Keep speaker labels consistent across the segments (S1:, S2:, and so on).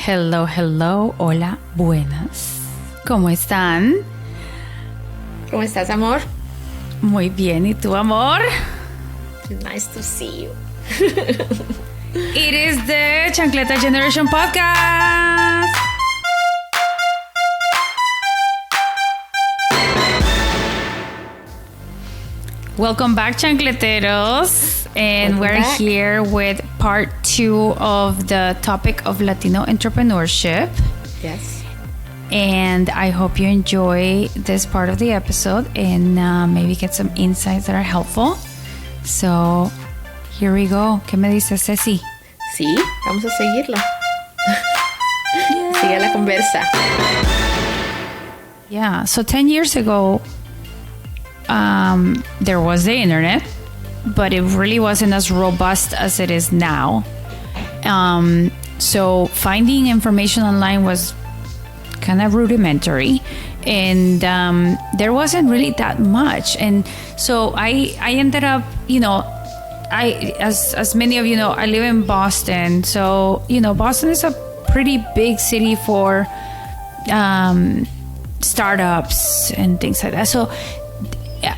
S1: Hello, hello, hola, buenas. ¿Cómo están?
S2: ¿Cómo estás, amor?
S1: Muy bien, ¿y tú, amor?
S2: Nice to see you.
S1: It is the Chancleta Generation Podcast. Welcome back, chancleteros. And we're here with part 2 of the topic of Latino entrepreneurship.
S2: Yes.
S1: And I hope you enjoy this part of the episode and maybe get some insights that are helpful. So, here we go. ¿Qué me dice Ceci?
S2: Sí, vamos a seguirlo. Sigue la conversa.
S1: Yeah, so 10 years ago, there was the internet, but it really wasn't as robust as it is now. So finding information online was kind of rudimentary, and there wasn't really that much. And so I ended up, as many of you know, I live in Boston. So, Boston is a pretty big city for startups and things like that. So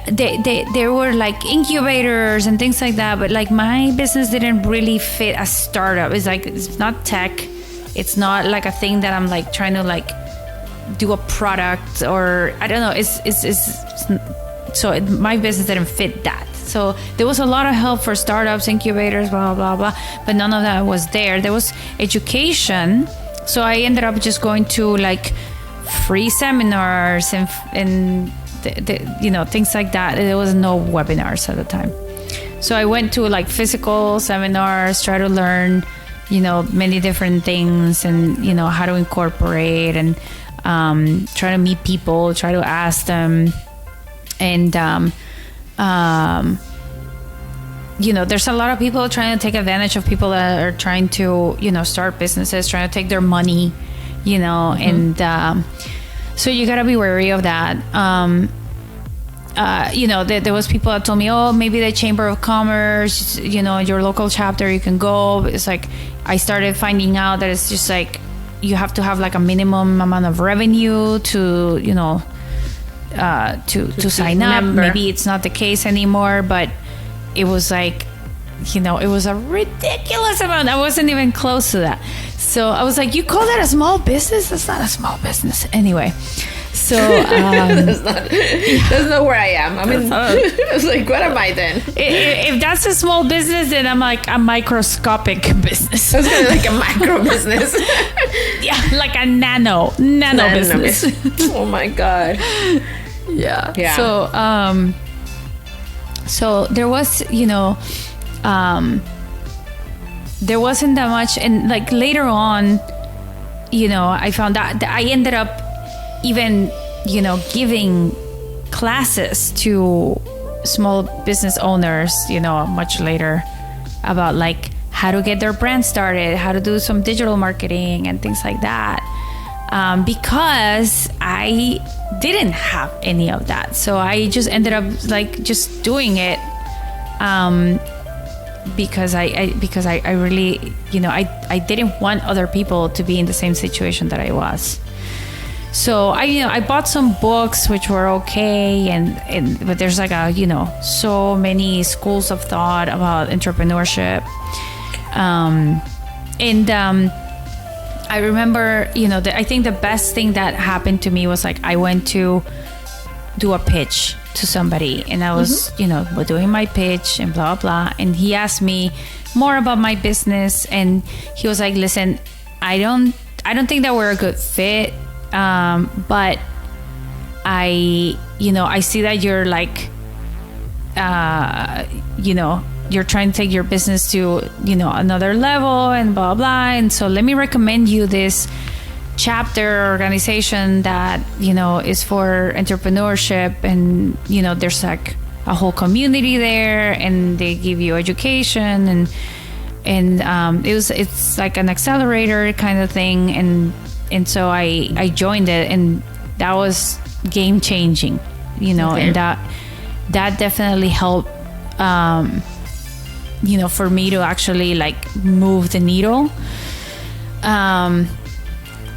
S1: there were like incubators and things like that, but like my business didn't really fit a startup. It's not tech. It's not like a thing that I'm like trying to like do a product, or I don't know. My business didn't fit that. So there was a lot of help for startups, incubators, blah, blah, blah, but none of that was there. There was education. So I ended up just going to like free seminars and things like that. There was no webinars at the time. So I went to like physical seminars, try to learn, many different things and, how to incorporate and try to meet people, try to ask them. And, there's a lot of people trying to take advantage of people that are trying to, start businesses, trying to take their money, and so you got to be wary of that. There was people that told me, oh, maybe the Chamber of Commerce, your local chapter, you can go. It's like, I started finding out that it's just like, you have to have like a minimum amount of revenue to sign up. Maybe it's not the case anymore, but it was like, it was a ridiculous amount. I wasn't even close to that. So I was like, you call that a small business? That's not a small business. Anyway, so
S2: that's not where I am. I mean, I was like, what am I then?
S1: If that's a small business, then I'm like a microscopic business.
S2: I was gonna like a micro business.
S1: Yeah, like a nano business.
S2: Oh my god.
S1: Yeah. So there was, there wasn't that much, and like later on, I found out that I ended up even, giving classes to small business owners, much later about like how to get their brand started, how to do some digital marketing and things like that. Because I didn't have any of that. So I just ended up like just doing it. Because I really, I didn't want other people to be in the same situation that I was. So I bought some books which were okay, but there's like so many schools of thought about entrepreneurship. I remember, I think the best thing that happened to me was like I went to do a pitch to somebody, and I was, doing my pitch and blah, blah. And he asked me more about my business, and he was like, listen, I don't think that we're a good fit. But I see that you're like, you're trying to take your business to, another level and blah, blah. And so let me recommend you this chapter organization that, is for entrepreneurship. And, there's like a whole community there, and they give you education and it's like an accelerator kind of thing. And so I joined it, and that was game changing, okay. And that definitely helped, for me to actually like move the needle.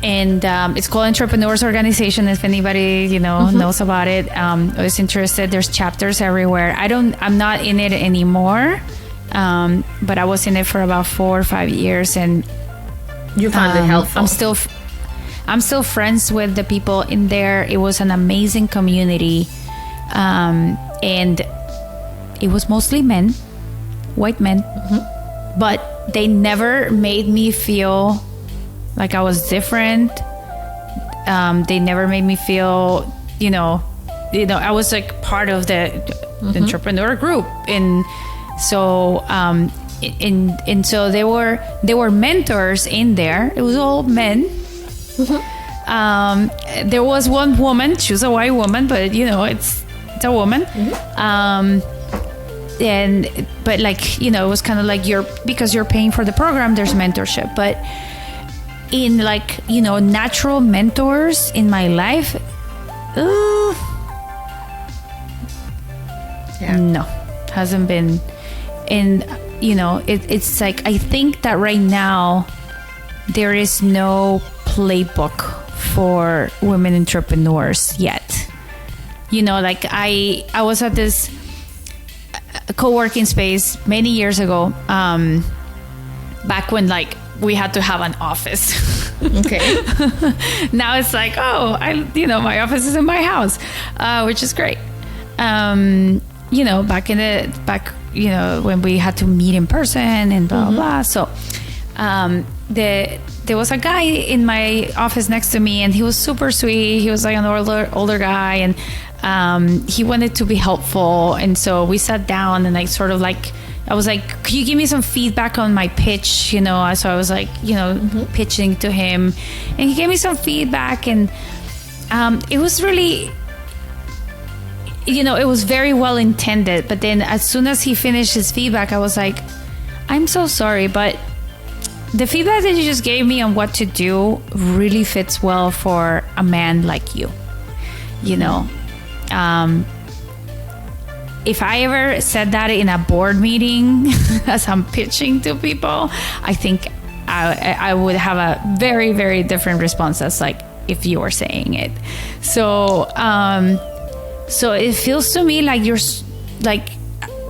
S1: And it's called Entrepreneurs Organization. If anybody knows about it, or is interested, there's chapters everywhere. I'm not in it anymore, but I was in it for about 4 or 5 years, and
S2: you found it helpful.
S1: I'm still friends with the people in there. It was an amazing community, and it was mostly men, white men, but they never made me feel like I was different. They never made me feel, I was like part of the entrepreneur group, and so so there were mentors in there. It was all men. There was one woman. She was a white woman, but it's a woman. But like it was kind of like because you're paying for the program, there's mentorship, but in like natural mentors in my life, no, hasn't been. And it's like, I think that right now there is no playbook for women entrepreneurs yet. Like I was at this co-working space many years ago, back when like we had to have an office.
S2: Okay.
S1: Now it's like, my office is in my house, which is great. Back when we had to meet in person and blah, blah. So, there was a guy in my office next to me, and he was super sweet. He was like an older guy, and he wanted to be helpful. And so we sat down, and I was like, could you give me some feedback on my pitch? So I was like, pitching to him, and he gave me some feedback, and it was really, it was very well intended. But then as soon as he finished his feedback, I was like, I'm so sorry, but the feedback that you just gave me on what to do really fits well for a man like you. If I ever said that in a board meeting as I'm pitching to people, I think I would have a very, very different response as like if you were saying it. So it feels to me like you're like,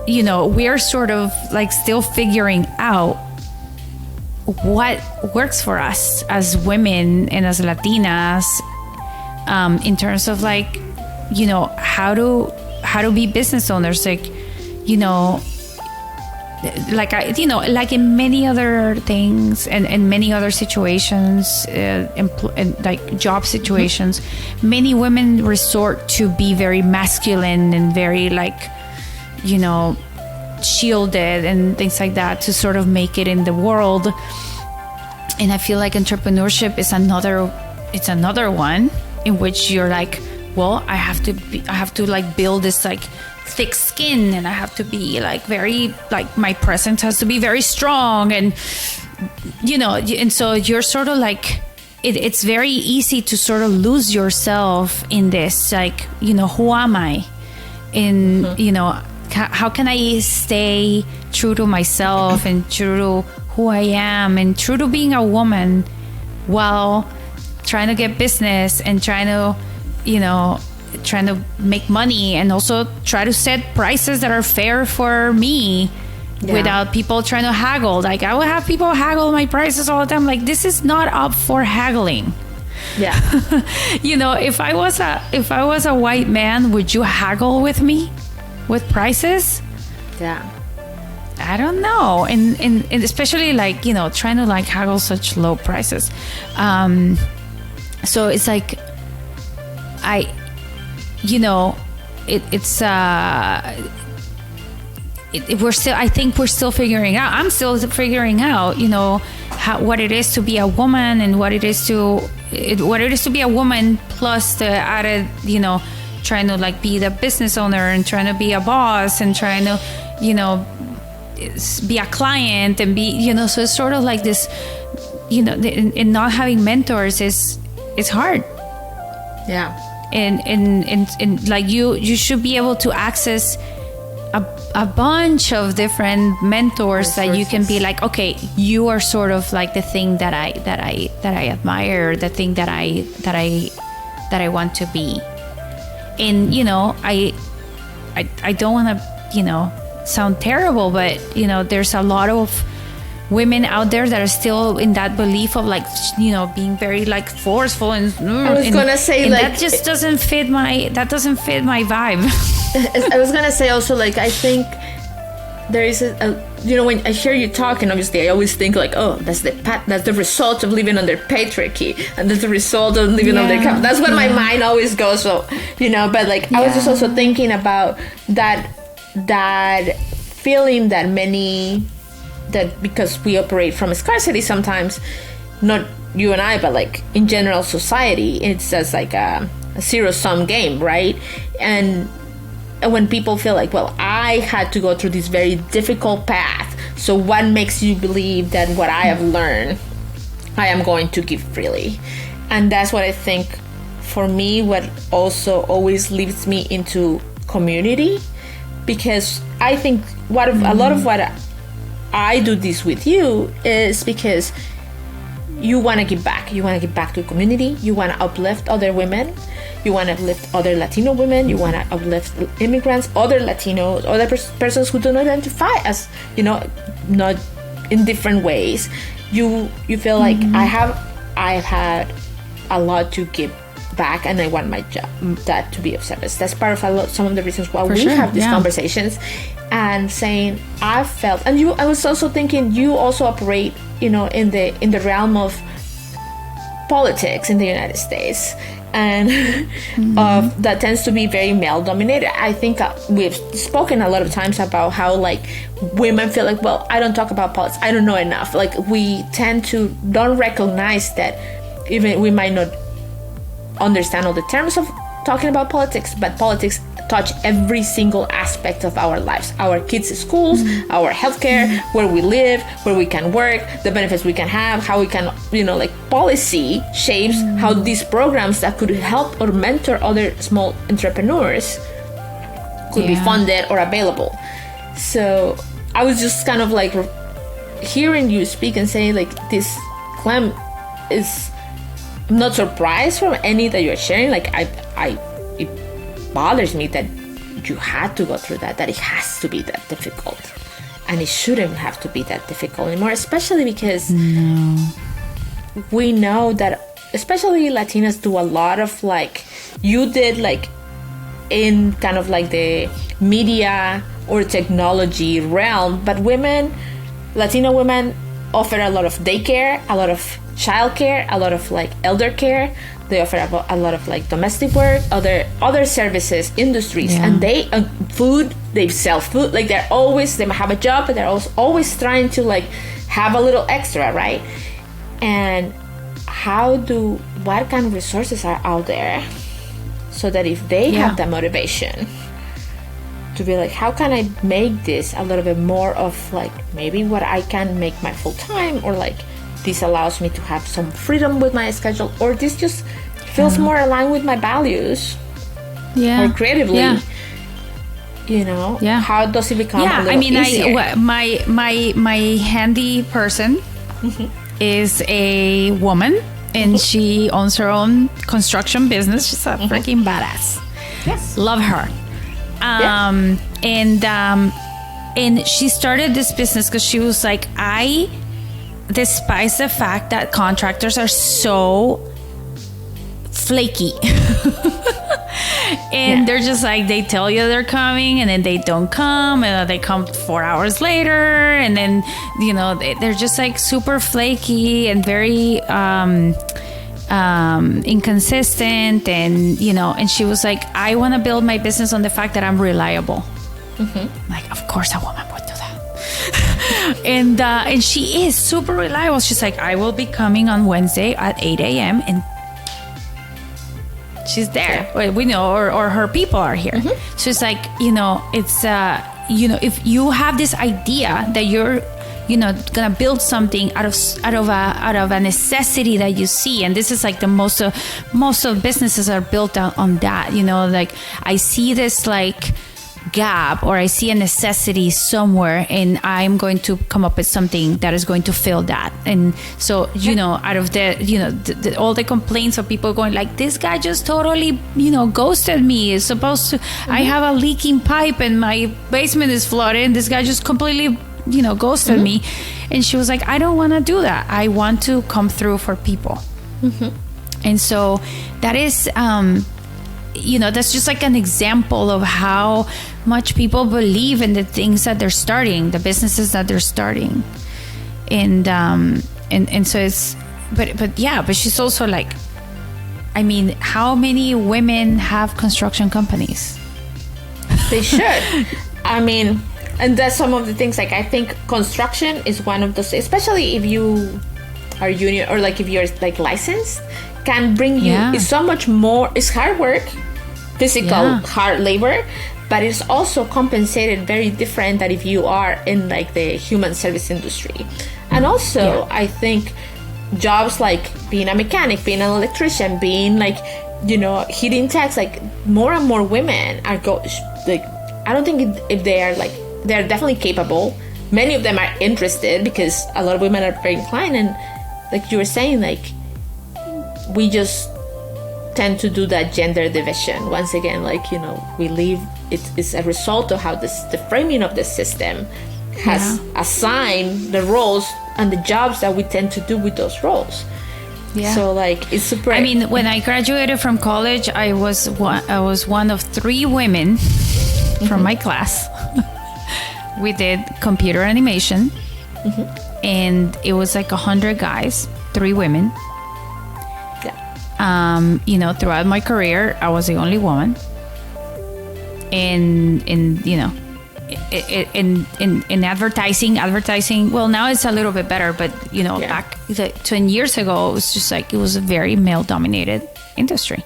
S1: we're sort of like still figuring out what works for us as women and as Latinas, in terms of like, how to be business owners, like, like in many other things and many other situations, and like job situations, many women resort to be very masculine and very like, shielded and things like that to sort of make it in the world. And I feel like entrepreneurship is another one in which you're like, well, I have to like build this like thick skin, and I have to be like very, like my presence has to be very strong, and and so you're sort of like, it's very easy to sort of lose yourself in this, like, who am I? And how can I stay true to myself and true to who I am and true to being a woman while trying to get business and trying to make money, and also try to set prices that are fair for me, without people trying to haggle. Like I would have people haggle my prices all the time. Like, this is not up for haggling.
S2: Yeah.
S1: If I was a white man, would you haggle with me with prices?
S2: Yeah.
S1: I don't know. And especially like, trying to like haggle such low prices. So it's like, I think we're still figuring out. I'm still figuring out, what it is to be a woman, and what it is to be a woman, plus the added, trying to like be the business owner and trying to be a boss and trying to, be a client and be, so it's sort of like this, and not having mentors is hard.
S2: Yeah.
S1: And like you should be able to access a bunch of different mentors that you can be like, okay, you are sort of like the thing that I admire, the thing that I want to be. And I don't want to sound terrible, but there's a lot of women out there that are still in that belief of like being very like forceful and
S2: I was gonna say,
S1: and
S2: like,
S1: that just doesn't fit my vibe.
S2: I was gonna say also, like, I think there is when I hear you talking, obviously I always think like, oh, that's the result of living under patriarchy, and that's the result of living under that's what my mind always goes. So but like I was just also thinking about that feeling that many, that because we operate from scarcity sometimes, not you and I, but like in general society, it's just like a zero-sum game, right? And when people feel like, well, I had to go through this very difficult path, so what makes you believe that what I have learned I am going to give freely? And that's what I think for me, what also always leads me into community, because I think a lot of what I do this with you is because you want to give back. You want to give back to the community. You want to uplift other women. You want to uplift other Latino women. You want to uplift immigrants, other Latinos, other persons who do not identify as, not in different ways. You feel like I've had a lot to give back, and I want my job that to be of service. That's part of some of the reasons why we have these conversations, and saying I felt, and I was also thinking you also operate, in the realm of politics in the United States, and that tends to be very male dominated. I think we've spoken a lot of times about how like women feel like, well, I don't talk about politics, I don't know enough. Like we tend to don't recognize that even we might not understand all the terms of talking about politics, but politics touch every single aspect of our lives, our kids' schools, our healthcare, where we live, where we can work, the benefits we can have, how we can, like policy shapes how these programs that could help or mentor other small entrepreneurs could be funded or available. So I was just kind of like hearing you speak and saying like this, Clem, is I'm not surprised from any that you're sharing. Like it bothers me that you had to go through that it has to be that difficult, and it shouldn't have to be that difficult anymore, especially because we know that especially Latinas do a lot of like you did, like in kind of like the media or technology realm, but Latino women offer a lot of daycare, a lot of childcare, a lot of like elder care. They offer a lot of like domestic work, other services, industries, and they food. They sell food. Like they have a job, but they're always trying to like have a little extra, right? And what kind of resources are out there, so that if they have that motivation to be like, how can I make this a little bit more of like maybe what I can make my full time, or like this allows me to have some freedom with my schedule, or this just feels more aligned with my values, or creatively, how does it become a little easier?
S1: My handy person is a woman, and she owns her own construction business. She's a freaking badass.
S2: Yes,
S1: love her. And she started this business because she was like, I despise the fact that contractors are so flaky. And they're just like, they tell you they're coming and then they don't come, and they come 4 hours later, and then they're just like super flaky and very inconsistent, and and she was like, I want to build my business on the fact that I'm reliable. Like, of course a woman would do that. And she is super reliable. She's like, I will be coming on Wednesday at 8 a.m. and she's there. Well, we know, or her people are here. So it's like, it's if you have this idea that you're gonna build something out of a necessity that you see, and this is like the most of businesses are built on that. Like I see this like gap, or I see a necessity somewhere, and I'm going to come up with something that is going to fill that. And so, out of all the complaints of people going like, this guy just totally, ghosted me. It's supposed to, I have a leaking pipe and my basement is flooded, and this guy just completely, ghosted me. And she was like, I don't want to do that. I want to come through for people. And so that is, that's just like an example of how much people believe in the things that they're starting, the businesses that they're starting. And so it's, but she's also like, I mean, how many women have construction companies?
S2: They should. I mean, and that's some of the things, like, I think construction is one of those, especially if you are union, or like if you're like licensed, can bring you, it's so much more, it's hard work, physical hard labor, but it's also compensated very different than if you are in like the human service industry. And also I think jobs like being a mechanic, being an electrician, being like, heating techs, like more and more women are like, I don't think if they are like, they're definitely capable. Many of them are interested because a lot of women are very inclined, and like you were saying, like, we just tend to do that gender division once again, like, we leave, it's a result of how the framing of the system has assigned the roles and the jobs that we tend to do with those roles. So like, it's super. I
S1: mean, when I graduated from college, I was one of 3 women from my class. We did computer animation, and it was like 100 guys, 3 women. Throughout my career, I was the only woman. In advertising, well, now it's a little bit better, but back 10 years ago, it was just like, it was a very male-dominated industry.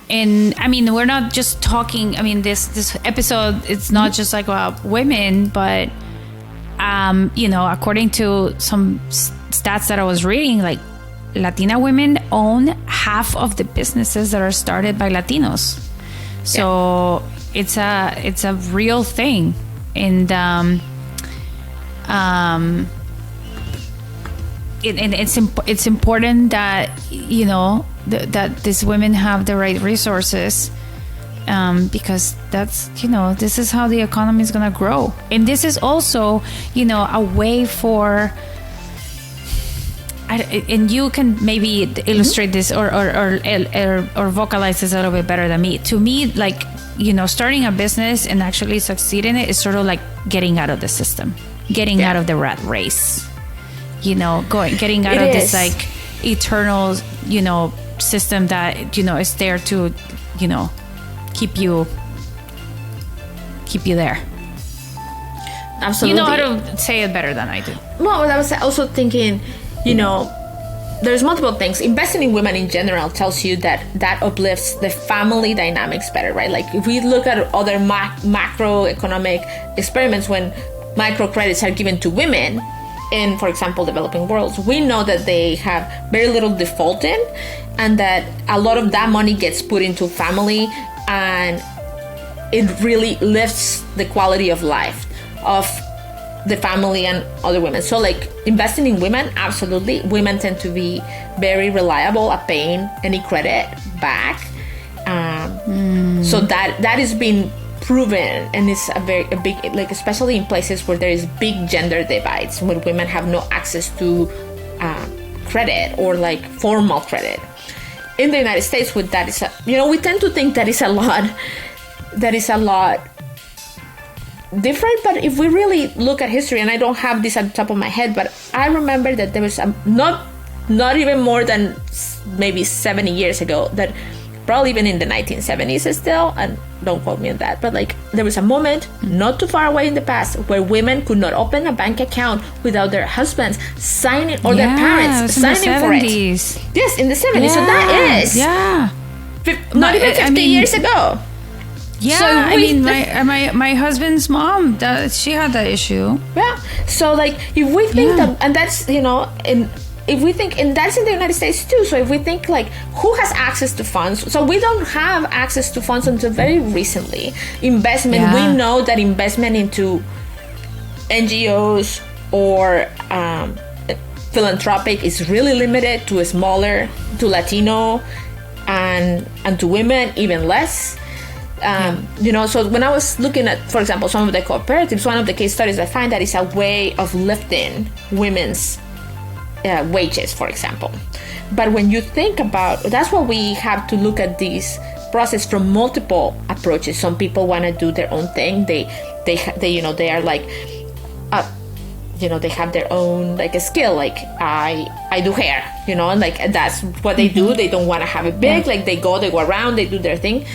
S1: And I mean, we're not just talking, I mean, this episode, it's not just like about women, but according to some stats that I was reading, like, Latina women own half of the businesses that are started by Latinos. So it's a real thing. And it's important that that these women have the right resources, because that's this is how the economy is going to grow. And this is also a way for, and you can maybe illustrate this or vocalize this a little bit better than me. To me, like, starting a business and actually succeeding in it is sort of like getting out of the system, getting out of the rat race, getting out of this like eternal, system that, is there to, keep you there.
S2: Absolutely.
S1: You know how to say it better than I do.
S2: Well, I was also thinking, there's multiple things. Investing in women in general tells you that uplifts the family dynamics better, right? Like, if we look at other macroeconomic experiments, when microcredits are given to women in, for example, developing worlds, we know that they have very little defaulting, and that a lot of that money gets put into family, and it really lifts the quality of life of the family and other women. So like, investing in women, absolutely, women tend to be very reliable at paying any credit back. So that is being proven, and it's a big, like, especially in places where there is big gender divides, when women have no access to credit or like formal credit. In the United States, with that is we tend to think that is a lot different, but if we really look at history, and I don't have this at the top of my head, but I remember that there was not even more than maybe 70 years ago, that probably even in the 1970s still, and don't quote me on that, but like, there was a moment not too far away in the past where women could not open a bank account without their husbands signing, or their parents signing for it. Yes, in the 70s. So that is not even 50 years ago.
S1: Yeah, so I mean, my husband's mom, she had that issue.
S2: Yeah. So like, if we think that, and that's in if we think, and that's in the United States too, so if we think like who has access to funds, so we don't have access to funds until very recently. Investment, we know that investment into NGOs or philanthropic is really limited to a smaller, to Latino and to women even less. You know, so when I was looking at, for example, some of the cooperatives, one of the case studies I find that is a way of lifting women's wages, for example. But when you think about, that's why we have to look at this process from multiple approaches. Some people want to do their own thing. They you know, they are like, you know, they have their own like a skill. Like I do hair, you know, and like that's what they do. They don't want to have it big. Like they go around, they do their thing.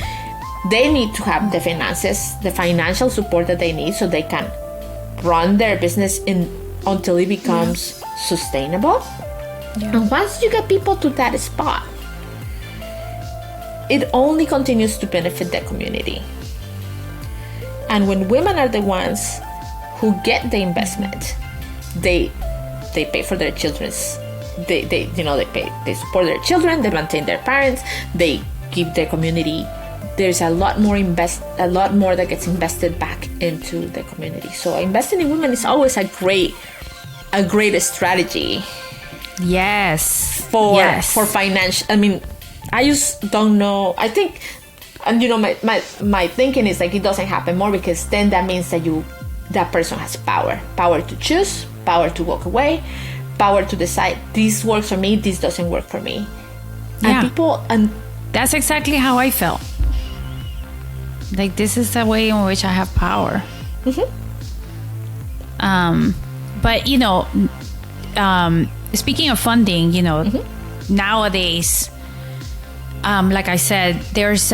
S2: They need to have the finances, the financial support that they need so they can run their business until it becomes sustainable. And once you get people to that spot, it only continues to benefit the community. And when women are the ones who get the investment, they pay for their children's, they support their children, they maintain their parents, they give their community. There's a lot more that gets invested back into the community. So investing in women is always a great strategy.
S1: Yes.
S2: For financial. I mean, I just don't know. I think, and you know, my thinking is like it doesn't happen more because then that means that person has power to choose, power to walk away, power to decide this works for me, this doesn't work for me. And
S1: that's exactly how I felt. Like, this is the way in which I have power. But, you know, speaking of funding, you know, nowadays, like I said, there's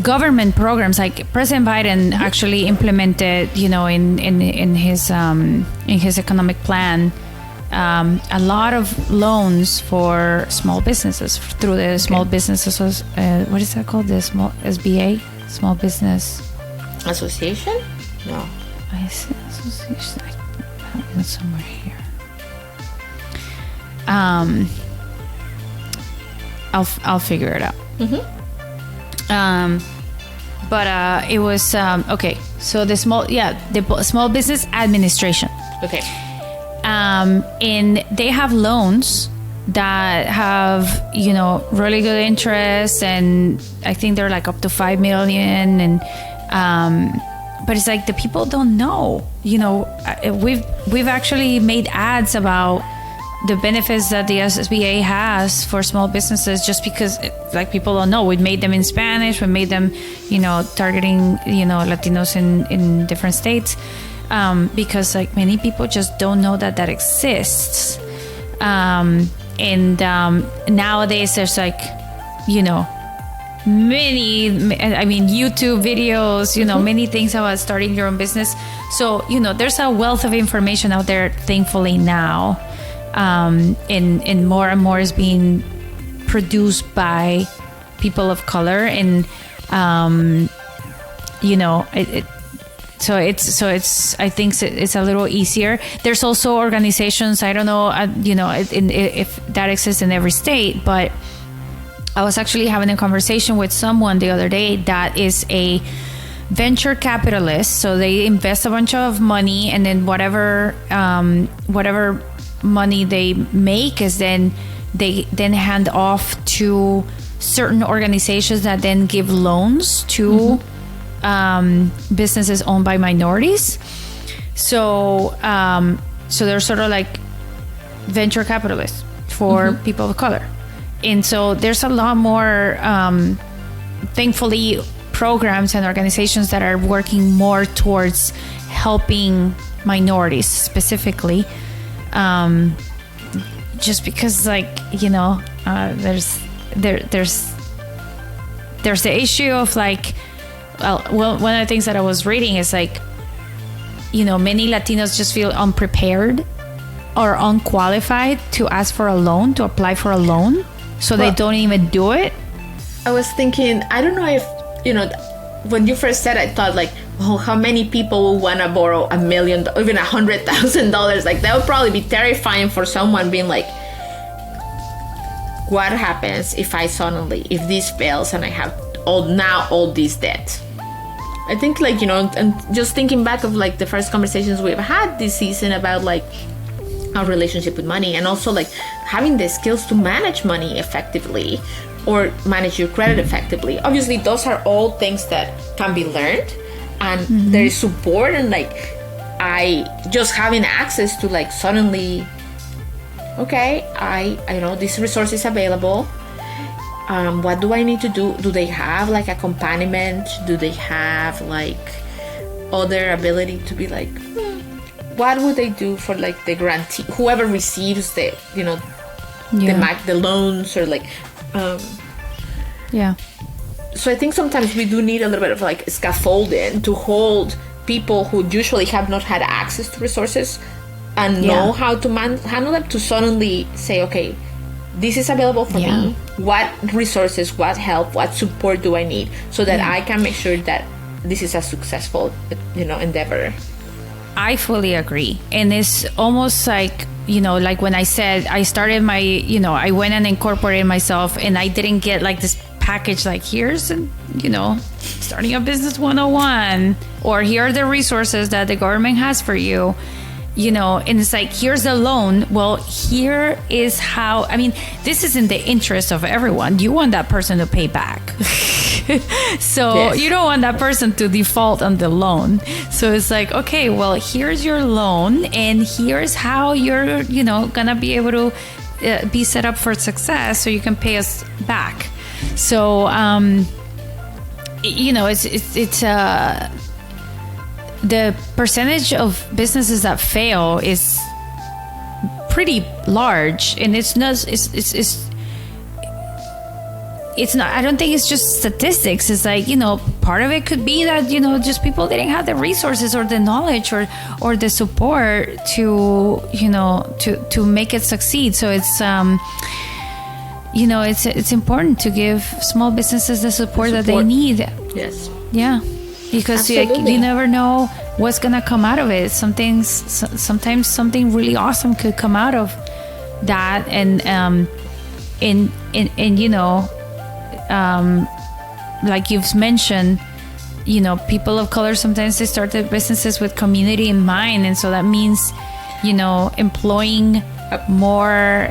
S1: government programs. Like President Biden actually implemented, you know, in his economic plan, a lot of loans for small businesses through the Small Businesses. What is that called? The small SBA. Small Business
S2: Association? No.
S1: Association. I have it somewhere here. I'll figure it out. But it was okay. So the Small Business Administration.
S2: Okay.
S1: And they have loans that have, you know, really good interest, and I think they're like up to 5 million, and but it's like the people don't know, you know. We've actually made ads about the benefits that the SBA has for small businesses, just because like people don't know. We made them in Spanish, we made them, you know, targeting, you know, Latinos in different states, because like many people just don't know that exists. And nowadays there's like, you know, many, I mean, YouTube videos, you know, many things about starting your own business. So, you know, there's a wealth of information out there, thankfully now, and more is being produced by people of color, and you know, So it's I think it's a little easier. There's also organizations, I don't know, you know, if that exists in every state, but I was actually having a conversation with someone the other day that is a venture capitalist. So they invest a bunch of money, and then whatever money they make is then they then hand off to certain organizations that then give loans to businesses owned by minorities. So they're sort of like venture capitalists for people of color. And so there's a lot more, thankfully, programs and organizations that are working more towards helping minorities specifically. Just because, like, you know, there's the issue of like, well, one of the things that I was reading is like, you know, many Latinos just feel unprepared or unqualified to ask for a loan, to apply for a loan. So they don't even do it.
S2: I was thinking, I don't know if, you know, when you first said, I thought like, oh, how many people will want to borrow $1 million, even $100,000? Like, that would probably be terrifying for someone being like, what happens if if this fails and I have all this debt? I think, like, you know, and just thinking back of like the first conversations we've had this season about like our relationship with money, and also like having the skills to manage money effectively or manage your credit effectively. Obviously, those are all things that can be learned, and there is support, and like I just having access to like suddenly, okay, I know this resource is available. What do I need to do? Do they have like accompaniment? Do they have like other ability to be like, what would they do for like the grantee, whoever receives the, you know, the loans, or like, So I think sometimes we do need a little bit of like scaffolding to hold people who usually have not had access to resources and know how to handle them, to suddenly say, okay, this is available for me. What resources, what help, what support do I need, so that I can make sure that this is a successful, you know, endeavor.
S1: I fully agree. And it's almost like, you know, like when I said I started my, you know, I went and incorporated myself, and I didn't get like this package like, here's, you know, starting a business 101, or here are the resources that the government has for you, you know, and it's like, here's the loan. Well, here is how, I mean, this is in the interest of everyone. You want that person to pay back. So you don't want that person to default on the loan. So it's like, okay, well, here's your loan, and here's how you're, you know, gonna be able to be set up for success, so you can pay us back. So, you know, it's the percentage of businesses that fail is pretty large, and it's not, I don't think it's just statistics. It's like, you know, part of it could be that, you know, just people didn't have the resources or the knowledge or the support to, you know, to make it succeed. So it's, you know, it's important to give small businesses the support that they need.
S2: Yes.
S1: Yeah. Because you never know what's gonna come out of it. Sometimes something really awesome could come out of that, and you know, like you've mentioned, you know, people of color, sometimes they start their businesses with community in mind, and so that means, you know, employing more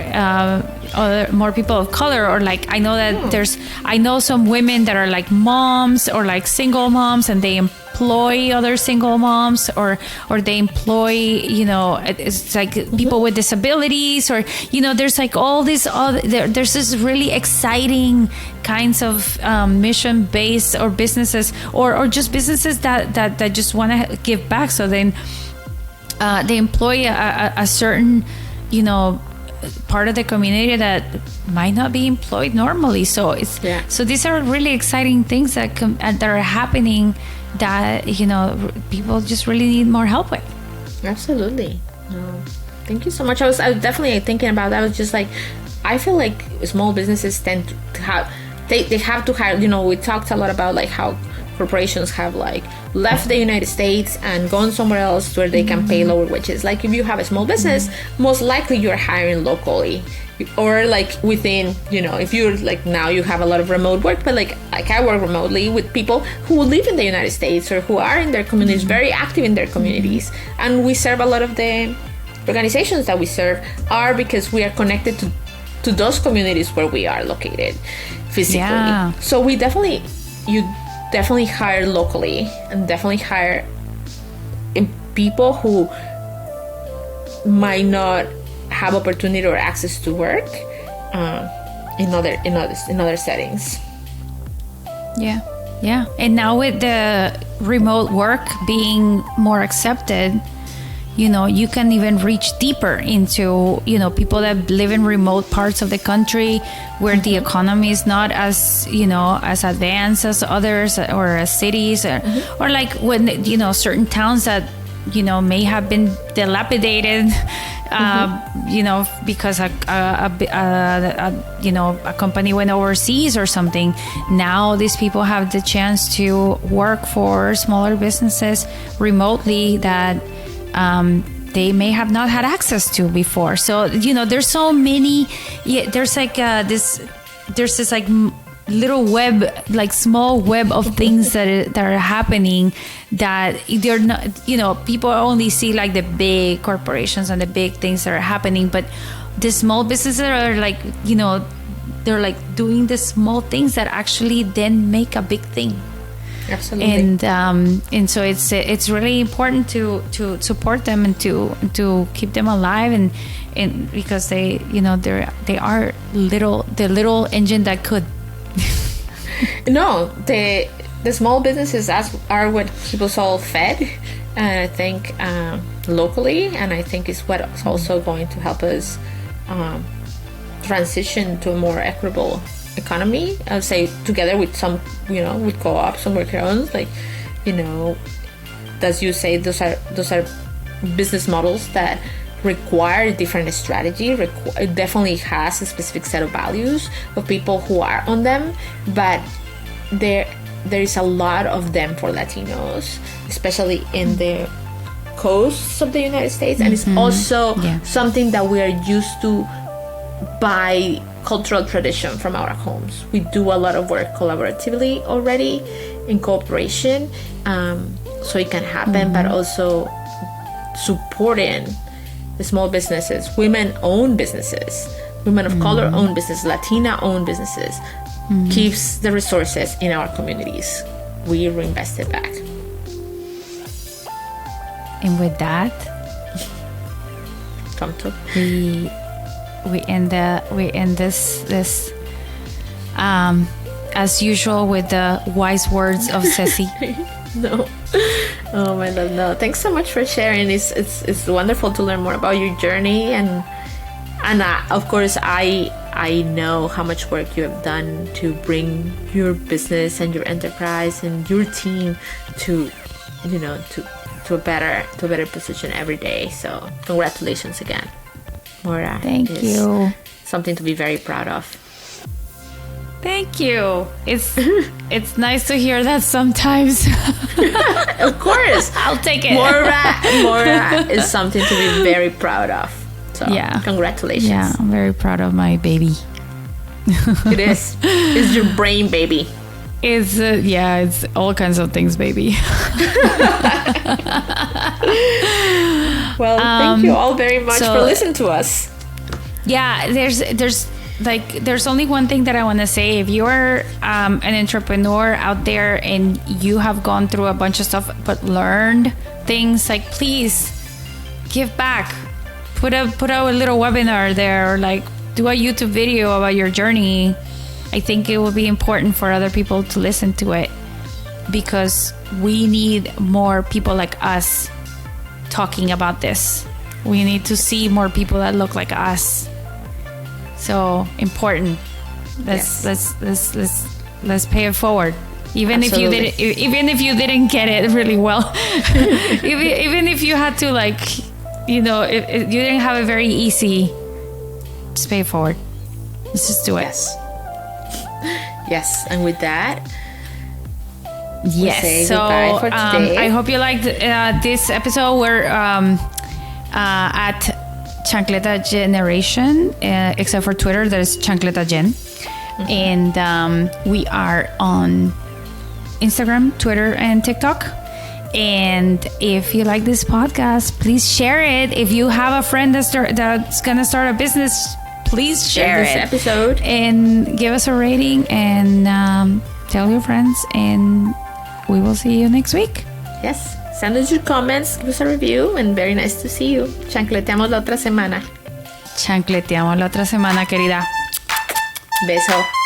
S1: people of color, or like, I know that I know some women that are like moms, or like single moms, and they employ other single moms, or they employ, you know, it's like people with disabilities, or, you know, there's like all this there's this really exciting kinds of mission based or businesses, or just businesses that just want to give back. So then they employ a certain, you know, part of the community that might not be employed normally. So so these are really exciting things that are happening, that, you know, people just really need more help with.
S2: Absolutely. Thank you so much. I was definitely thinking about that. I was just like, I feel like small businesses tend to have, they have to hire, you know, we talked a lot about like how corporations have like left the United States and gone somewhere else where they can pay lower wages. Like if you have a small business, most likely you're hiring locally, or like within, you know, if you're like, now you have a lot of remote work, but like I work remotely with people who live in the United States, or who are in their communities, very active in their communities, and we serve a lot of the organizations that we serve are because we are connected to those communities where we are located physically. So you definitely hire locally, and definitely hire people who might not have opportunity or access to work in other settings.
S1: Yeah. And now with the remote work being more accepted, you know, you can even reach deeper into, you know, people that live in remote parts of the country where the economy is not as, you know, as advanced as others, or as cities, or like when, you know, certain towns that, you know, may have been dilapidated, you know, because you know, a company went overseas or something. Now these people have the chance to work for smaller businesses remotely that they may have not had access to before. So, there's so many, there's like there's this like little web, like small web of things that are happening that they're not, people only see like the big corporations and the big things that are happening, but the small businesses are like, they're like doing the small things that actually then make a big thing.
S2: Absolutely.
S1: And so it's really important to support them and to keep them alive and because they are the little engine that could.
S2: No, the small businesses are what keep us all fed, and I think locally, and I think is what's also going to help us transition to a more equitable economy. I would say together with some, with co-ops and worker-owns, like, as you say, those are business models that require a different strategy. It definitely has a specific set of values of people who are on them, but there is a lot of them for Latinos, especially in the coasts of the United States, and it's also something that we are used to by cultural tradition from our homes. We do a lot of work collaboratively already in cooperation, so it can happen, but also supporting the small businesses, women-owned businesses, women of color-owned businesses, Latina-owned businesses, keeps the resources in our communities. We reinvest it back.
S1: And with that, we end this as usual with the wise words of Ceci.
S2: No. Oh my love, no. Thanks so much for sharing. It's wonderful to learn more about your journey, and of course I know how much work you have done to bring your business and your enterprise and your team to a better position every day. So congratulations again, Maura.
S1: Thank you.
S2: Something to be very proud of.
S1: Thank you. It's nice to hear that sometimes.
S2: Of course.
S1: I'll take it.
S2: Maura is something to be very proud of. So congratulations.
S1: Yeah, I'm very proud of my baby.
S2: It is. It's your brain baby.
S1: It's it's all kinds of things, baby.
S2: Well, thank you all very much for listening to us.
S1: Yeah, there's only one thing that I want to say. If you're an entrepreneur out there and you have gone through a bunch of stuff but learned things, like, please give back. Put a little webinar there, or like do a YouTube video about your journey. I think it will be important for other people to listen to it, because we need more people like us talking about this. We need to see more people that look like us. So important. Let's pay it forward. Even
S2: Absolutely.
S1: if you didn't get it really well, even if you had to, like, if you didn't have it very easy, just pay it forward. Let's just do it.
S2: Yes. And with that,
S1: yes.
S2: We say
S1: so
S2: goodbye for today.
S1: I hope you liked this episode. We're at Chancleta Generation, except for Twitter, there's Chancleta Gen. And we are on Instagram, Twitter, and TikTok. And if you like this podcast, please share it. If you have a friend that's gonna start a business, please share
S2: this
S1: it.
S2: episode
S1: And give us a rating, and tell your friends, and we will see you next week.
S2: Yes. Send us your comments, give us a review, and very nice to see you. Chancleteamos la otra semana.
S1: Chancleteamos la otra semana, querida.
S2: Beso.